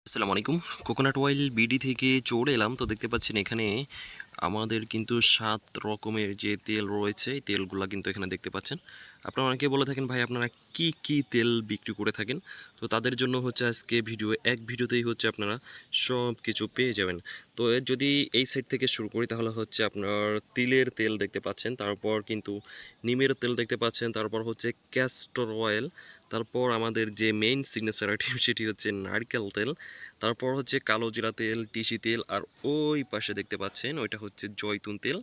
আসসালামু আলাইকুম। Coconut oil BD থেকে চলে এলাম। তো দেখতে পাচ্ছেন এখানে আমাদের কিন্তু ৭ রকমের যে তেল রয়েছে, এই তেলগুলা কিন্তু এখানে দেখতে পাচ্ছেন। আপনারা অনেকেই বলে থাকেন, ভাই আপনারা কি তেল বিক্রি করে থাকেন? তো তাদের জন্য হচ্ছে আজকে ভিডিও। এক ভিডিওতেই হচ্ছে আপনারা সব কিছু পেয়ে যাবেন। তো যদি এই সাইড থেকে শুরু করি তাহলে হচ্ছে আপনার তিলের তেল দেখতে পাচ্ছেন, তারপর কিন্তু নিমের তেল দেখতে পাচ্ছেন, তারপর হচ্ছে ক্যাস্টর অয়েল, তারপর আমাদের যে মেইন সিগনেচার আইটেম সেটি হচ্ছে নারকেল তেল, তারপর হচ্ছে কালো জিরা তেল, তিসি তেল, আর ওই পাশে দেখতে পাচ্ছেন ওইটা হচ্ছে জয়তুন তেল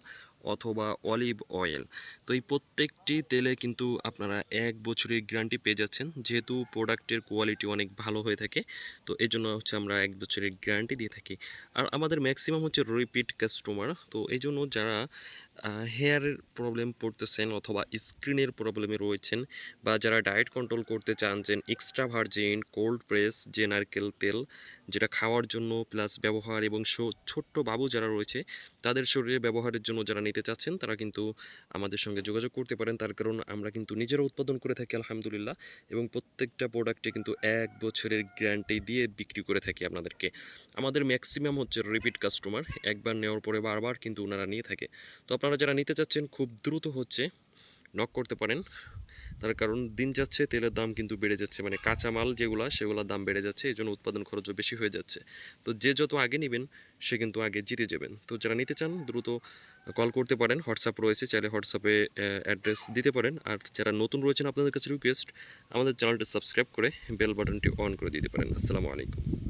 অথবা অলিভ অয়েল। তো এই প্রত্যেকটি তেলে কিন্তু আপনারা ১ বছরের গ্যারান্টি পেয়ে যাচ্ছেন, যেহেতু প্রোডাক্টের কোয়ালিটি অনেক ভালো হয়ে থাকে। তো এই জন্য হচ্ছে আমরা ১ বছরের গ্যারান্টি দিয়ে থাকি। আর আমাদের ম্যাক্সিমাম হচ্ছে রিপিট কাস্টমার। তো এই জন্য যারা হেয়ারের প্রবলেম পড়তেছেন অথবা স্কিনের প্রবলেমে রয়েছেন, বা যারা ডায়েট কন্ট্রোল করতে চান, যে এক্সট্রা ভার্জিন কোল্ড প্রেস যে নারকেল তেল, যেটা খাওয়ার জন্য প্লাস ব্যবহার, এবং ছোট্ট বাবু যারা রয়েছে তাদের শরীরে ব্যবহারের জন্য যারা নিতে চাচ্ছেন, তারা কিন্তু আমাদের সঙ্গে যোগাযোগ করতে পারেন। তার কারণ আমরা কিন্তু নিজেরা উৎপাদন করে থাকি আলহামদুলিল্লাহ, এবং প্রত্যেকটা প্রোডাক্টে কিন্তু ১ বছরের গ্যারান্টি দিয়ে বিক্রি করে থাকি আপনাদেরকে। আমাদের ম্যাক্সিমাম হচ্ছে রিপিট কাস্টমার, একবার নেওয়ার পরে বারবার কিন্তু ওনারা নিয়ে থাকে। তো আপনারা যারা নিতে চাচ্ছেন খুব দ্রুত হচ্ছে নক করতে পারেন। তার কারণ দিন যাচ্ছে, তেলের দাম কিন্তু বেড়ে যাচ্ছে, মানে কাঁচামাল সেগুলোর দাম বেড়ে যাচ্ছে, এই জন্য উৎপাদন খরচও বেশি হয়ে যাচ্ছে। তো যে যত আগে নেবেন সে কিন্তু আগে জিতে যাবেন। তো যারা নিতে চান দ্রুত কল করতে পারেন, হোয়াটসঅ্যাপ রয়েছে, চাইলে হোয়াটসঅ্যাপে অ্যাড্রেস দিতে পারেন। আর যারা নতুন রয়েছেন আপনাদের কাছে রিকোয়েস্ট, আমাদের চ্যানেলটি সাবস্ক্রাইব করে বেল বাটনটি অন করে দিতে পারেন। আসসালামু আলাইকুম।